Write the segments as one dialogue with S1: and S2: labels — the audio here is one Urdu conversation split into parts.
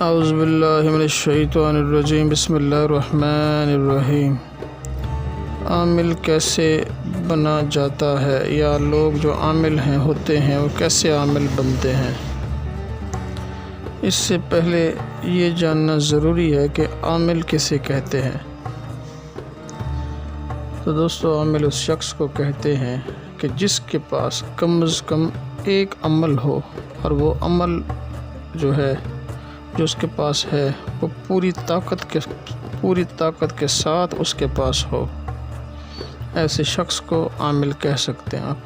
S1: اعوذ باللہ من الشیطان الرجیم بسم اللہ الرحمن الرحیم۔ عامل کیسے بنا جاتا ہے یا لوگ جو عامل ہوتے ہیں وہ کیسے عامل بنتے ہیں؟ اس سے پہلے یہ جاننا ضروری ہے کہ عامل کسے کہتے ہیں۔ تو دوستو، عامل اس شخص کو کہتے ہیں کہ جس کے پاس کم از کم ایک عمل ہو اور وہ عمل جو اس کے پاس ہے وہ پوری طاقت کے ساتھ اس کے پاس ہو، ایسے شخص کو عامل کہہ سکتے ہیں آپ۔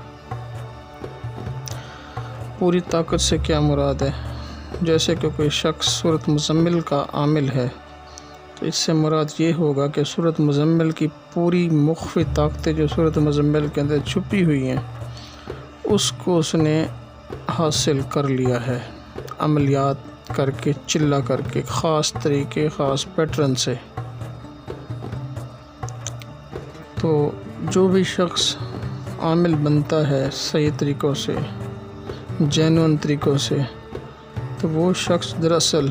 S1: پوری طاقت سے کیا مراد ہے؟ جیسے کہ کوئی شخص سورۃ مزمل کا عامل ہے تو اس سے مراد یہ ہوگا کہ سورۃ مزمل کی پوری مخفی طاقتیں جو سورۃ مزمل کے اندر چھپی ہوئی ہیں اس کو اس نے حاصل کر لیا ہے، عملیات کر کے، چلا کر کے، خاص طریقے، خاص پیٹرن سے۔ تو جو بھی شخص عامل بنتا ہے صحیح طریقوں سے، جینون طریقوں سے، تو وہ شخص دراصل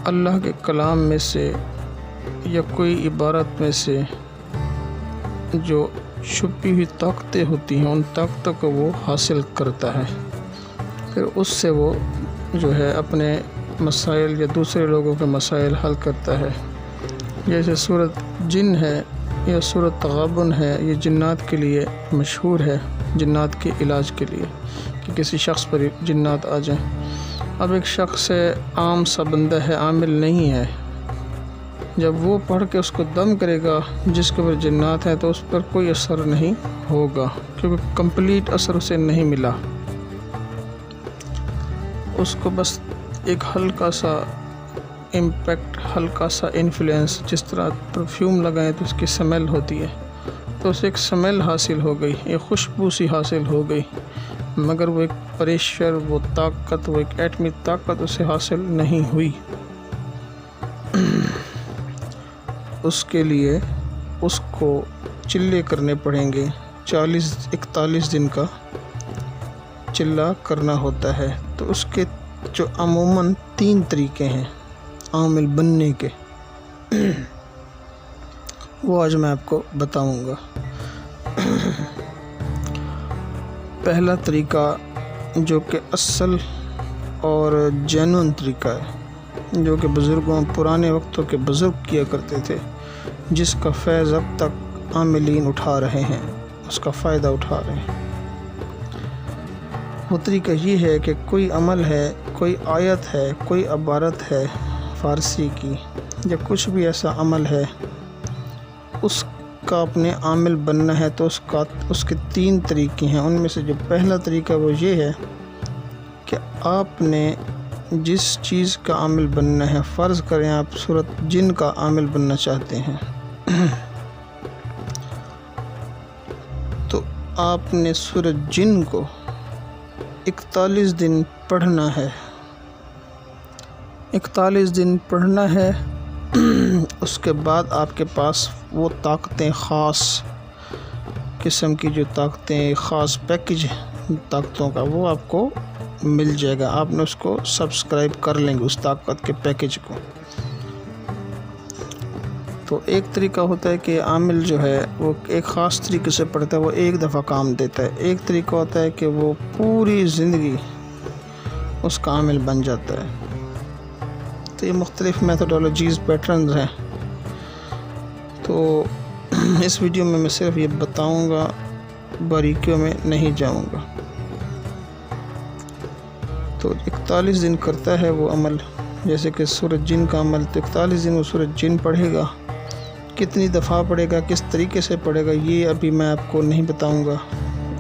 S1: اللہ کے کلام میں سے یا کوئی عبارت میں سے جو چھپی ہوئی طاقتیں ہوتی ہیں ان طاقتوں کو وہ حاصل کرتا ہے، پھر اس سے وہ اپنے مسائل یا دوسرے لوگوں کے مسائل حل کرتا ہے۔ جیسے سورۃ جن ہے یا سورۃ تغابن ہے، یہ جنات کے لیے مشہور ہے، جنات کے علاج کے لیے کہ کسی شخص پر جنات آ جائیں۔ اب ایک شخص عام سا بندہ ہے، عامل نہیں ہے، جب وہ پڑھ کے اس کو دم کرے گا جس کے اوپر جنات ہیں تو اس پر کوئی اثر نہیں ہوگا، کیونکہ کمپلیٹ اثر اسے نہیں ملا۔ اس کو بس ایک ہلکا سا امپیکٹ، ہلکا سا انفلوئنس، جس طرح پرفیوم لگائیں تو اس کی سمیل ہوتی ہے، تو اسے ایک سمیل حاصل ہو گئی، ایک خوشبو سی حاصل ہو گئی، مگر وہ ایک پریشر، وہ طاقت، وہ ایک ایٹمی طاقت اسے حاصل نہیں ہوئی۔ اس کے لیے اس کو چلے کرنے پڑیں گے، 41 دن کا چلا کرنا ہوتا ہے۔ تو اس کے جو عموماً 3 طریقے ہیں عامل بننے کے، وہ آج میں آپ کو بتاؤں گا۔ پہلا طریقہ جو کہ اصل اور جینون طریقہ ہے، جو کہ پرانے وقتوں کے بزرگ کیا کرتے تھے، جس کا فیض اب تک عاملین اٹھا رہے ہیں، اس کا فائدہ اٹھا رہے ہیں۔ وہ طریقہ یہ ہے کہ کوئی عمل ہے، کوئی آیت ہے، کوئی عبارت ہے فارسی کی، یا کچھ بھی ایسا عمل ہے، اس کا اپنے عامل بننا ہے تو اس کے 3 طریقے ہیں۔ ان میں سے جو پہلا طریقہ وہ یہ ہے کہ آپ نے جس چیز کا عامل بننا ہے، فرض کریں آپ سورۃ جن کا عامل بننا چاہتے ہیں، تو آپ نے سورۃ جن کو 41 دن پڑھنا ہے، 41 دن پڑھنا ہے۔ اس کے بعد آپ کے پاس وہ طاقتیں، خاص قسم کی جو طاقتیں، خاص پیکج طاقتوں کا، وہ آپ کو مل جائے گا۔ آپ نے اس کو سبسکرائب کر لیں گے، اس طاقت کے پیکج کو۔ تو ایک طریقہ ہوتا ہے کہ عامل جو ہے وہ ایک خاص طریقے سے پڑھتا ہے، وہ ایک دفعہ کام دیتا ہے۔ ایک طریقہ ہوتا ہے کہ وہ پوری زندگی اس کا عامل بن جاتا ہے۔ تو یہ مختلف میتھڈولوجیز، پیٹرنز ہیں۔ تو اس ویڈیو میں صرف یہ بتاؤں گا، باریکیوں میں نہیں جاؤں گا۔ تو 41 دن کرتا ہے وہ عمل، جیسے کہ سورۃ جن کا عمل، تو 41 دن وہ سورۃ جن پڑھے گا۔ کتنی دفعہ پڑھے گا، کس طریقے سے پڑھے گا، یہ ابھی میں آپ کو نہیں بتاؤں گا۔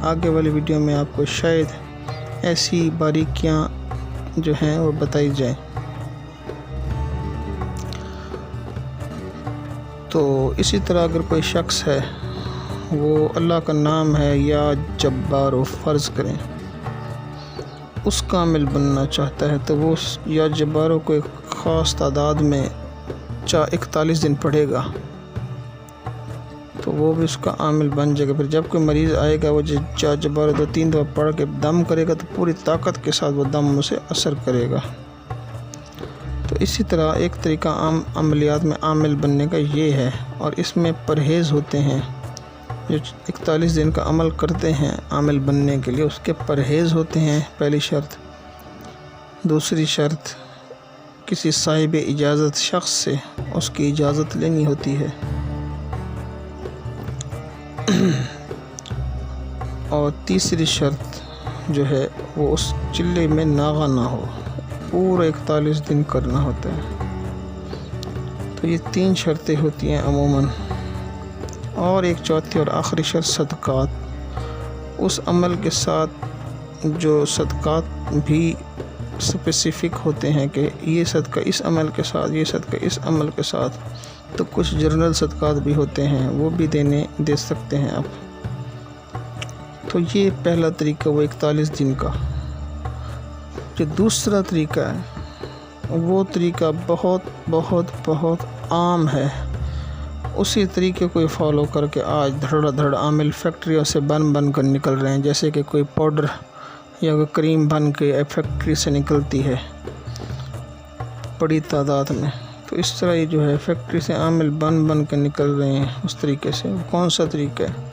S1: آگے والی ویڈیو میں آپ کو شاید ایسی باریکیاں جو ہیں وہ بتائی جائیں۔ تو اسی طرح اگر کوئی شخص ہے، وہ اللہ کا نام ہے یا جبار، و فرض کریں اس کا عامل بننا چاہتا ہے، تو وہ یا جباروں کو ایک خاص تعداد میں 41 دن پڑھے گا تو وہ بھی اس کا عامل بن جائے گا۔ پھر جب کوئی مریض آئے گا، وہ جبار 2-3 دفعہ پڑھ کے دم کرے گا تو پوری طاقت کے ساتھ وہ دم اسے اثر کرے گا۔ اسی طرح ایک طریقہ عام عملیات میں عامل بننے کا یہ ہے، اور اس میں پرہیز ہوتے ہیں۔ جو 41 دن کا عمل کرتے ہیں عامل بننے کے لیے، اس کے پرہیز ہوتے ہیں پہلی شرط۔ دوسری شرط، کسی صاحب اجازت شخص سے اس کی اجازت لینی ہوتی ہے، اور تیسری شرط جو ہے وہ اس چلے میں ناغہ نہ ہو، پورا 41 دن کرنا ہوتا ہے۔ تو یہ 3 شرطیں ہوتی ہیں عموماً، اور ایک چوتھی اور آخری شرط صدقات۔ اس عمل کے ساتھ جو صدقات بھی اسپیسیفک ہوتے ہیں کہ یہ صدقہ اس عمل کے ساتھ، یہ صدقہ اس عمل کے ساتھ، تو کچھ جنرل صدقات بھی ہوتے ہیں، وہ بھی دے سکتے ہیں آپ۔ تو یہ پہلا طریقہ وہ 41 دن کا۔ جو دوسرا طریقہ ہے وہ طریقہ بہت بہت بہت عام ہے، اسی طریقے کو فالو کر کے آج دھڑ عامل فیکٹریوں سے بن کر نکل رہے ہیں، جیسے کہ کوئی پاؤڈر یا کوئی کریم بن کے فیکٹری سے نکلتی ہے بڑی تعداد میں، تو اس طرح یہ جو ہے فیکٹری سے عامل بن کے نکل رہے ہیں اس طریقے سے۔ کون سا طریقہ ہے؟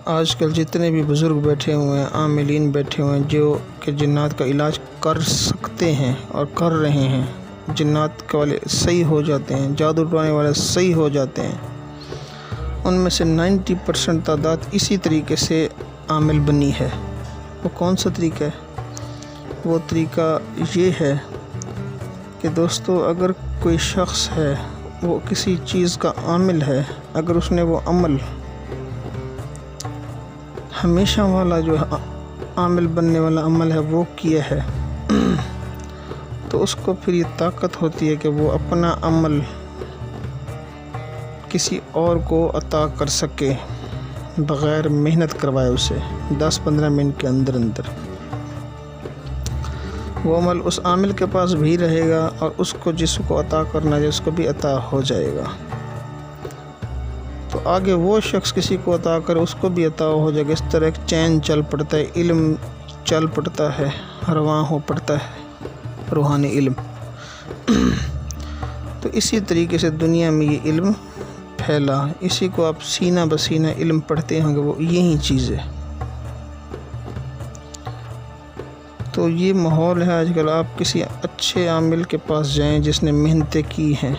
S1: آج کل جتنے بھی بزرگ بیٹھے ہوئے ہیں، عاملین بیٹھے ہوئے ہیں جو کہ جنات کا علاج کر سکتے ہیں اور کر رہے ہیں، جنات کے والے صحیح ہو جاتے ہیں، جادو ٹونے والے صحیح ہو جاتے ہیں، ان میں سے 90% تعداد اسی طریقے سے عامل بنی ہے۔ وہ کون سا طریقہ ہے؟ وہ طریقہ یہ ہے کہ دوستو، اگر کوئی شخص ہے وہ کسی چیز کا عامل ہے، اگر اس نے وہ عمل ہمیشہ والا جو عامل بننے والا عمل ہے وہ کیا ہے، تو اس کو پھر یہ طاقت ہوتی ہے کہ وہ اپنا عمل کسی اور کو عطا کر سکے بغیر محنت کروائے، اسے 10-15 منٹ کے اندر وہ عمل اس عامل کے پاس بھی رہے گا، اور اس کو جس کو عطا کرنا ہے اس کو بھی عطا ہو جائے گا۔ تو آگے وہ شخص کسی کو عطا کرے اس کو بھی عطا ہو جائے گا۔ اس طرح ایک چین چل پڑتا ہے، علم چل پڑتا ہے، رواں ہو پڑتا ہے روحانی علم۔ تو اسی طریقے سے دنیا میں یہ علم پھیلا، اسی کو آپ سینہ بسینہ علم پڑھتے ہوں گے، وہ یہی چیز ہے۔ تو یہ ماحول ہے آج کل، آپ کسی اچھے عامل کے پاس جائیں جس نے محنتیں کی ہیں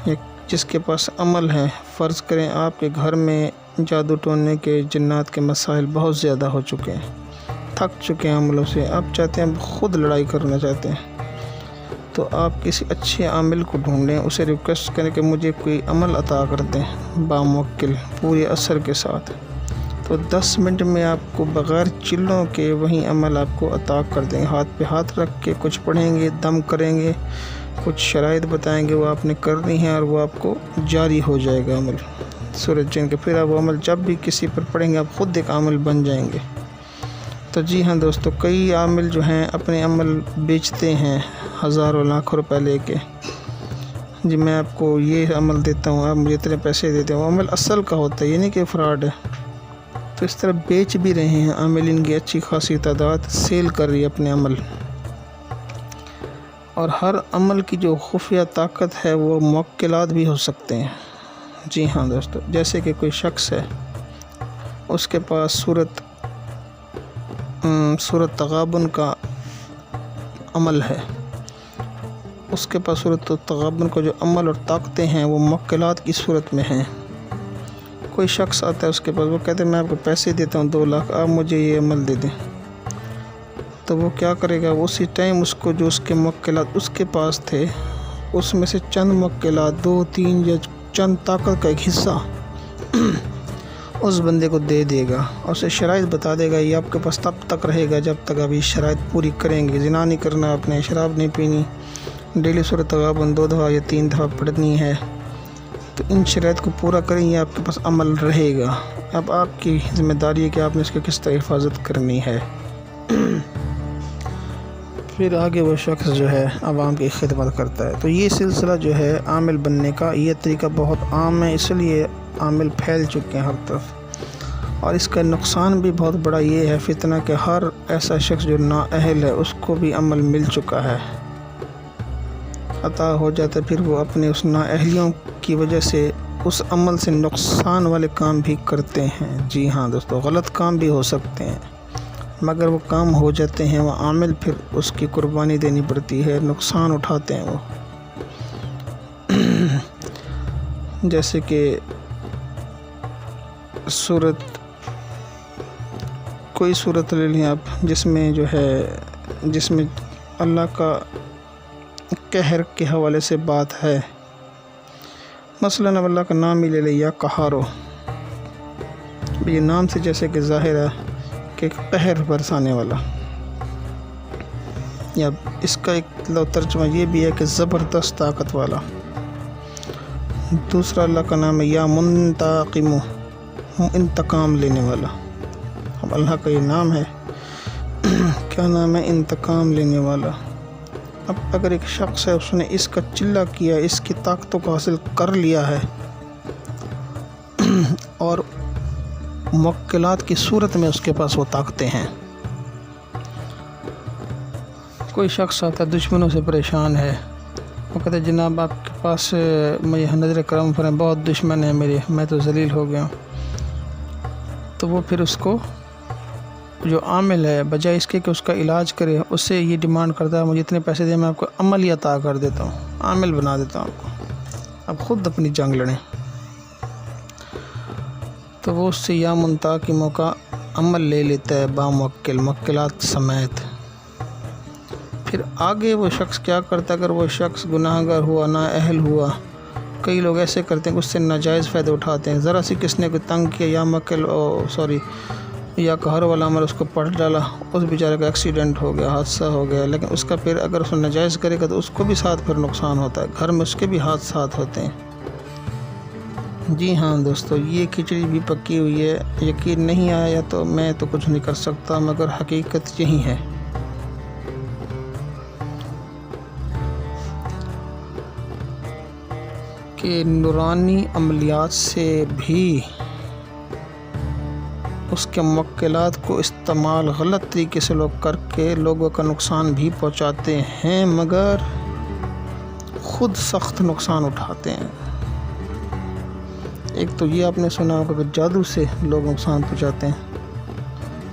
S1: یا جس کے پاس عمل ہے۔ فرض کریں آپ کے گھر میں جادو ٹونے کے جنات کے مسائل بہت زیادہ ہو چکے ہیں، تھک چکے ہیں عملوں سے، آپ چاہتے ہیں خود لڑائی کرنا چاہتے ہیں، تو آپ کسی اچھے عامل کو ڈھونڈیں، اسے ریکویسٹ کریں کہ مجھے کوئی عمل عطا کر دیں باموکل پورے اثر کے ساتھ، تو 10 منٹ میں آپ کو بغیر چلوں کے وہی عمل آپ کو عطا کر دیں گے۔ ہاتھ پہ ہاتھ رکھ کے کچھ پڑھیں گے، دم کریں گے، کچھ شرائط بتائیں گے وہ آپ نے کرنی ہے، اور وہ آپ کو جاری ہو جائے گا عمل سورج جن کے۔ پھر آپ وہ عمل جب بھی کسی پر پڑھیں گے آپ خود ایک عامل بن جائیں گے۔ تو جی ہاں دوستو، کئی عامل جو ہیں اپنے عمل بیچتے ہیں ہزاروں لاکھ روپے لے کے، جی میں آپ کو یہ عمل دیتا ہوں، آپ مجھے اتنے پیسے دیتے ہوں۔ عمل اصل کا ہوتا ہے، یہ نہیں کہ فراڈ ہے۔ تو اس طرح بیچ بھی رہے ہیں عاملین کی اچھی خاصی تعداد سیل کر رہی ہے اپنے عمل، اور ہر عمل کی جو خفیہ طاقت ہے وہ موکلات بھی ہو سکتے ہیں۔ جی ہاں دوستو، جیسے کہ کوئی شخص ہے، اس کے پاس صورت تغابن کا عمل ہے، اس کے پاس صورت تغابن کا جو عمل اور طاقتیں ہیں وہ موکلات کی صورت میں ہیں۔ کوئی شخص آتا ہے اس کے پاس، وہ کہتے ہیں میں آپ کو پیسے دیتا ہوں 2 لاکھ، آپ مجھے یہ عمل دے دیں، تو وہ کیا کرے گا، وہ اسی ٹائم اس کو جو اس کے موکلات اس کے پاس تھے اس میں سے چند موکلات 2-3 یا چند طاقت کا ایک حصہ اس بندے کو دے دے گا، اور اسے شرائط بتا دے گا یہ آپ کے پاس تب تک رہے گا جب تک آپ یہ شرائط پوری کریں گے، زنا نہیں کرنا آپ نے، شراب نہیں پینی، ڈیلی صورت تغابن 2 دفعہ یا 3 دفعہ پڑھنی ہے، تو ان شرائط کو پورا کریں گے آپ کے پاس عمل رہے گا۔ اب آپ کی ذمہ داری ہے کہ آپ نے اس کی کس طرح حفاظت کرنی ہے۔ پھر آگے وہ شخص جو ہے عوام کی خدمت کرتا ہے۔ تو یہ سلسلہ جو ہے عامل بننے کا، یہ طریقہ بہت عام ہے، اس لیے عامل پھیل چکے ہیں ہر طرف۔ اور اس کا نقصان بھی بہت بڑا یہ ہے فتنہ کہ ہر ایسا شخص جو نااہل ہے اس کو بھی عمل مل چکا ہے، عطا ہو جاتا ہے، پھر وہ اپنے اس نااہلیوں کی وجہ سے اس عمل سے نقصان والے کام بھی کرتے ہیں۔ جی ہاں دوستو، غلط کام بھی ہو سکتے ہیں مگر وہ کام ہو جاتے ہیں، وہ عامل پھر اس کی قربانی دینی پڑتی ہے، نقصان اٹھاتے ہیں وہ۔ جیسے کہ کوئی صورت لے لیں آپ جس میں اللہ کا قہر کے حوالے سے بات ہے، مثلاً اب اللہ کا نام ہی لے لیں، یا قہارو، یہ نام سے جیسے کہ ظاہر ہے کہ قہر برسانے والا، یا اس کا ایک ترجمہ یہ بھی ہے کہ زبردست طاقت والا۔ دوسرا اللہ کا نام ہے یا منتقم، انتقام لینے والا۔ اب اللہ کا یہ نام ہے، کیا نام ہے؟ انتقام لینے والا۔ اب اگر ایک شخص ہے، اس نے اس کا چلہ کیا، اس کی طاقتوں کو حاصل کر لیا ہے اور موکلات کی صورت میں اس کے پاس وہ طاقتیں ہیں۔ کوئی شخص آتا ہے دشمنوں سے پریشان ہے، وہ کہتے ہیں جناب آپ کے پاس مجھے نظر کرم فرمائیں، بہت دشمن ہیں میرے، میں تو ذلیل ہو گیا ہوں۔ تو وہ پھر اس کو جو عامل ہے، بجائے اس کے کہ اس کا علاج کرے، اس سے یہ ڈیمانڈ کرتا ہے مجھے اتنے پیسے دیں، میں آپ کو عمل ہی عطا کر دیتا ہوں، عامل بنا دیتا ہوں آپ کو، اب خود اپنی جنگ لڑیں۔ تو وہ اس سے یا منتقموں کا عمل لے لیتا ہے موکلات سمیت۔ پھر آگے وہ شخص کیا کرتا ہے؟ اگر وہ شخص گناہ گار ہوا، نااہل ہوا، کئی لوگ ایسے کرتے ہیں کہ اس سے ناجائز فائدہ اٹھاتے ہیں، ذرا سی کس نے کوئی تنگ کیا یا قہر والا عمل اس کو پڑھ ڈالا، اس بیچارے کا ایکسیڈنٹ ہو گیا، حادثہ ہو گیا، لیکن اس کا پھر اگر اس نے ناجائز کرے گا تو اس کو بھی ساتھ پھر نقصان ہوتا ہے، گھر میں اس کے بھی حادثات ہوتے ہیں۔ جی ہاں دوستو، یہ کھچڑی بھی پکی ہوئی ہے، یقین نہیں آیا تو میں تو کچھ نہیں کر سکتا، مگر حقیقت یہی ہے۔ کہ نورانی عملیات سے بھی اس کے موکلات کو استعمال غلط طریقے سے لوگ کر کے لوگوں کا نقصان بھی پہنچاتے ہیں، مگر خود سخت نقصان اٹھاتے ہیں۔ ایک تو یہ آپ نے سنا ہوگا کہ جادو سے لوگ نقصان پہنچاتے ہیں،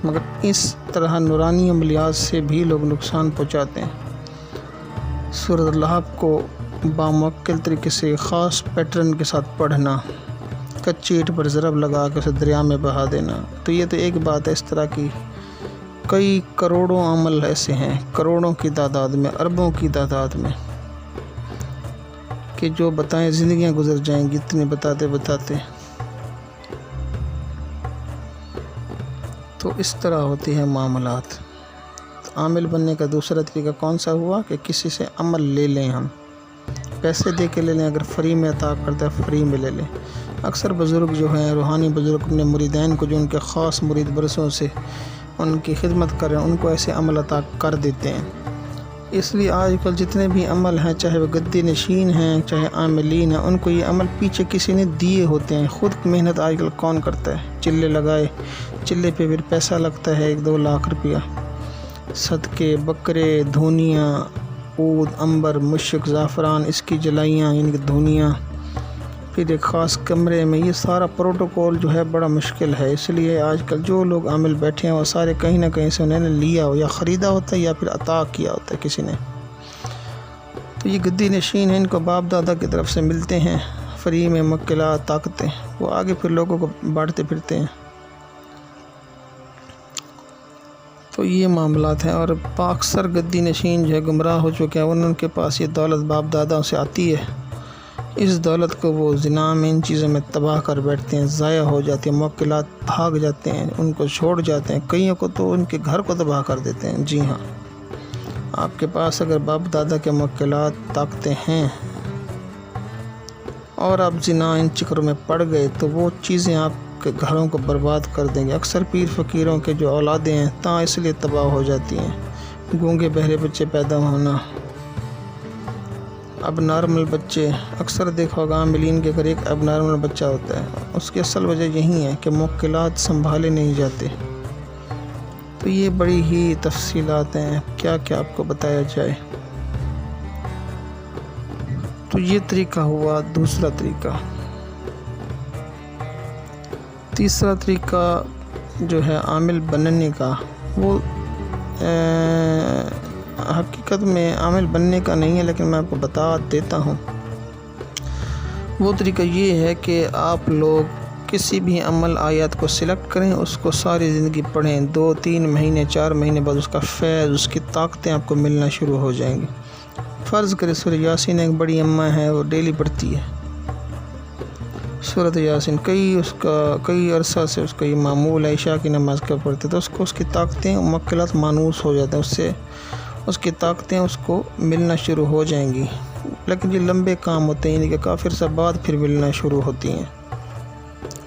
S1: مگر اس طرح نورانی عملیات سے بھی لوگ نقصان پہنچاتے ہیں۔ سورۃ الحب کو باموکل طریقے سے خاص پیٹرن کے ساتھ پڑھنا، کچی اینٹ پر ضرب لگا کے اسے دریا میں بہا دینا، تو یہ تو ایک بات ہے۔ اس طرح کی کئی کروڑوں عمل ایسے ہیں، کروڑوں کی تعداد میں، اربوں کی تعداد میں، کہ جو بتائیں زندگیاں گزر جائیں گی اتنے بتاتے۔ تو اس طرح ہوتی ہیں معاملات۔ تو عامل بننے کا دوسرا طریقہ کون سا ہوا؟ کہ کسی سے عمل لے لیں، ہم پیسے دے کے لے لیں، اگر فری میں عطا کرتا ہے فری میں لے لیں۔ اکثر بزرگ جو ہیں، روحانی بزرگ، اپنے مریدین کو جو ان کے خاص مرید برسوں سے ان کی خدمت کریں، ان کو ایسے عمل عطا کر دیتے ہیں۔ اس لیے آج کل جتنے بھی عمل ہیں، چاہے وہ گدی نشین ہیں، چاہے عاملین ہیں، ان کو یہ عمل پیچھے کسی نے دیے ہوتے ہیں۔ خود محنت آج کل کون کرتا ہے؟ چلے لگائے، چلے پہ پھر پیسہ لگتا ہے 1-2 لاکھ روپیہ، صدقے، بکرے، دھونیاں، عود، عنبر، مشک، زعفران، اس کی جلائیاں یعنی کہ دھونیاں، پھر ایک خاص کمرے میں، یہ سارا پروٹوکول جو ہے بڑا مشکل ہے۔ اس لیے آج کل جو لوگ عامل بیٹھے ہیں وہ سارے کہیں نہ کہیں سے انہوں نے لیا ہو، یا خریدا ہوتا ہے یا پھر عطا کیا ہوتا ہے کسی نے۔ تو یہ گدی نشین ہیں، ان کو باپ دادا کی طرف سے ملتے ہیں فری میں موکلات، طاقتیں، وہ آگے پھر لوگوں کو بانٹتے پھرتے ہیں۔ تو یہ معاملات ہیں، اور اکثر گدی نشین جو ہے گمراہ ہو چکے ہیں، ان کے پاس یہ دولت باپ دادا سے آتی ہے، اس دولت کو وہ زنا میں، ان چیزوں میں تباہ کر بیٹھتے ہیں، ضائع ہو جاتی ہیں، موکلات بھاگ جاتے ہیں، ان کو چھوڑ جاتے ہیں، کئیوں کو تو ان کے گھر کو تباہ کر دیتے ہیں۔ جی ہاں، آپ کے پاس اگر باپ دادا کے موکلات، طاقتیں ہیں اور آپ زنا ان چکروں میں پڑ گئے تو وہ چیزیں آپ کے گھروں کو برباد کر دیں گے۔ اکثر پیر فقیروں کے جو اولادیں ہیں تاں اس لیے تباہ ہو جاتی ہیں، گونگے بہرے بچے پیدا ہونا، اب نارمل بچے اکثر دیکھا ہوگا عاملین کے گھر ایک اب نارمل بچہ ہوتا ہے، اس کی اصل وجہ یہی ہے کہ موکلات سنبھالے نہیں جاتے۔ تو یہ بڑی ہی تفصیلات ہیں، کیا کیا آپ کو بتایا جائے۔ تو یہ طریقہ ہوا دوسرا طریقہ۔ تیسرا طریقہ جو ہے عامل بننے کا، وہ حقیقت میں عامل بننے کا نہیں ہے، لیکن میں آپ کو بتا دیتا ہوں۔ وہ طریقہ یہ ہے کہ آپ لوگ کسی بھی عمل آیات کو سلیکٹ کریں، اس کو ساری زندگی پڑھیں، 2 3 مہینے 4 مہینے بعد اس کا فیض، اس کی طاقتیں آپ کو ملنا شروع ہو جائیں گی۔ فرض کرے سورہ یاسین ایک بڑی اماں ہے، وہ ڈیلی پڑھتی ہے سورۃ یاسین، کئی عرصہ سے اس کا یہ معمول ہے، عشاء کی نماز کا پڑھتے، تو اس کو اس کی طاقتیں موکلات مانوس ہو جاتے ہیں، اس سے اس کی طاقتیں اس کو ملنا شروع ہو جائیں گی۔ لیکن یہ لمبے کام ہوتے ہیں، یعنی کہ کافر سے بعد پھر ملنا شروع ہوتی ہیں۔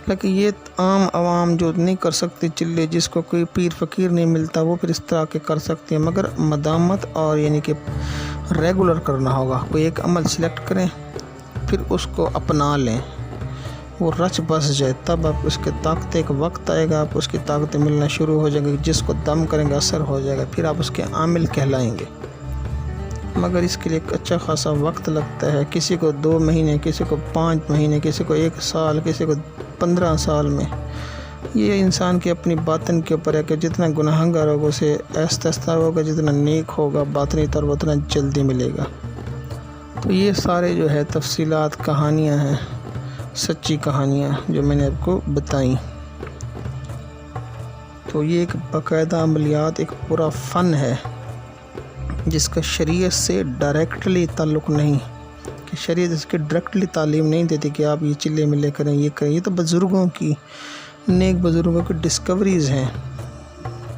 S1: لیکن یہ عام عوام جو نہیں کر سکتے چلے، جس کو کوئی پیر فقیر نہیں ملتا، وہ پھر اس طرح کے کر سکتے ہیں، مگر مدامت اور یعنی کہ ریگولر کرنا ہوگا۔ کوئی ایک عمل سلیکٹ کریں، پھر اس کو اپنا لیں، وہ رچ بس جائے، تب آپ اس کے طاقت ایک وقت آئے گا، آپ اس کی طاقتیں ملنا شروع ہو جائیں گی، جس کو دم کریں گے اثر ہو جائے گا، پھر آپ اس کے عامل کہلائیں گے۔ مگر اس کے لیے ایک اچھا خاصا وقت لگتا ہے، کسی کو 2 مہینے، کسی کو 5 مہینے، کسی کو 1 سال، کسی کو 15 سال میں۔ یہ انسان کی اپنی باطن کے اوپر ہے کہ جتنا گناہگار ہوگا اسے آہستہ آہستہ ہوگا، جتنا نیک ہوگا باطنی طور پر اتنا جلدی ملے گا۔ تو یہ سارے جو ہے تفصیلات، کہانیاں ہیں، سچی کہانیاں جو میں نے آپ کو بتائیں۔ تو یہ ایک باقاعدہ عملیات، ایک پورا فن ہے جس کا شریعت سے ڈائریکٹلی تعلق نہیں، کہ شریعت اس کی ڈائریکٹلی تعلیم نہیں دیتی کہ آپ یہ چلے ملے کریں، یہ کریں۔ یہ تو بزرگوں کی، نیک بزرگوں کی ڈسکوریز ہیں۔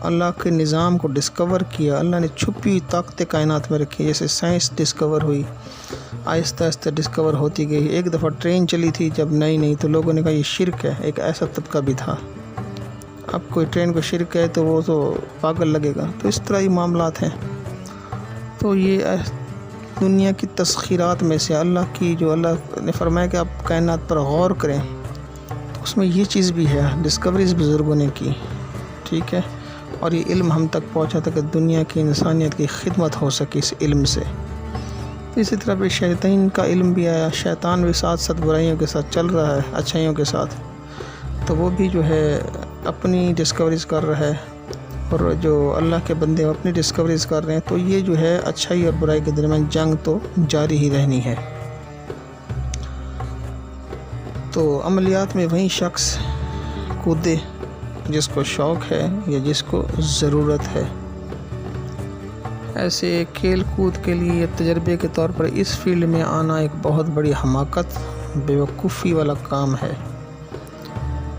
S1: اللہ کے نظام کو ڈسکور کیا، اللہ نے چھپی طاقتیں کائنات میں رکھی، جیسے سائنس ڈسکور ہوئی، آہستہ آہستہ ڈسکور ہوتی گئی۔ ایک دفعہ ٹرین چلی تھی جب نئی تو لوگوں نے کہا یہ شرک ہے، ایک ایسا طبقہ بھی تھا۔ اب کوئی ٹرین کو شرک ہے تو وہ تو پاگل لگے گا۔ تو اس طرح یہ معاملات ہیں۔ تو یہ دنیا کی تسخیرات میں سے اللہ کی، جو اللہ نے فرمایا کہ آپ کائنات پر غور کریں، تو اس میں یہ چیز بھی ہے، ڈسکوریز بزرگوں نے کی، ٹھیک ہے۔ اور یہ علم ہم تک پہنچا تھا کہ دنیا کی انسانیت کی خدمت ہو سکے اس علم سے۔ اسی طرح پہ شیطان کا علم بھی آیا، شیطان بھی ساتھ ساتھ برائیوں کے ساتھ چل رہا ہے، اچھائیوں کے ساتھ، تو وہ بھی جو ہے اپنی ڈسکوریز کر رہا ہے، اور جو اللہ کے بندے اپنی ڈسکوریز کر رہے ہیں۔ تو یہ جو ہے اچھائی اور برائی کے درمیان جنگ تو جاری ہی رہنی ہے۔ تو عملیات میں وہی شخص کودے جس کو شوق ہے یا جس کو ضرورت ہے۔ ایسے کھیل کود کے لیے تجربے کے طور پر اس فیلڈ میں آنا ایک بہت بڑی حماقت، بیوقوفی والا کام ہے۔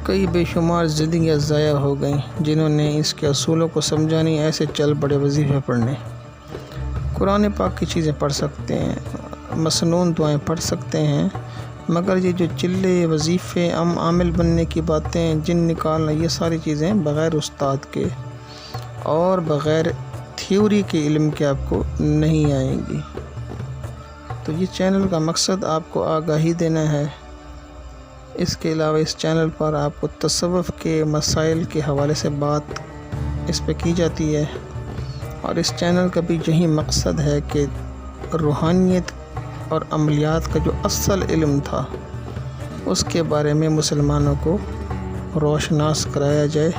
S1: کئی بے شمار زندگیاں ضائع ہو گئیں جنہوں نے اس کے اصولوں کو سمجھا نہیں، ایسے چل پڑے وظیفے پڑھنے۔ قرآن پاک کی چیزیں پڑھ سکتے ہیں، مسنون دعائیں پڑھ سکتے ہیں، مگر یہ جو چلے، وظیفے، عامل بننے کی باتیں، جن نکالنا، یہ ساری چیزیں بغیر استاد کے اور بغیر تھیوری کے علم کے آپ کو نہیں آئیں گی۔ تو یہ چینل کا مقصد آپ کو آگاہی دینا ہے۔ اس کے علاوہ اس چینل پر آپ کو تصوف کے مسائل کے حوالے سے بات اس پہ کی جاتی ہے، اور اس چینل کا بھی یہی مقصد ہے کہ روحانیت اور عملیات کا جو اصل علم تھا اس کے بارے میں مسلمانوں کو روشناس کرایا جائے،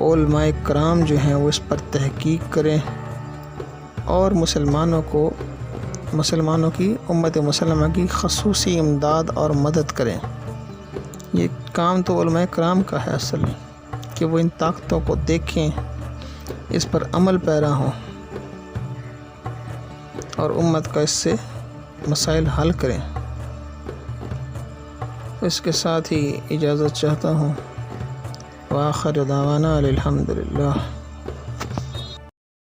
S1: علماء کرام جو ہیں وہ اس پر تحقیق کریں، اور مسلمانوں کی امت مسلمہ کی خصوصی امداد اور مدد کریں۔ یہ کام تو علماء کرام کا ہے اصل میں، کہ وہ ان طاقتوں کو دیکھیں، اس پر عمل پیرا ہوں، اور امت کا اس سے مسائل حل کریں۔ اس کے ساتھ ہی اجازت چاہتا ہوں۔ وآخر دعوانا الحمدللہ۔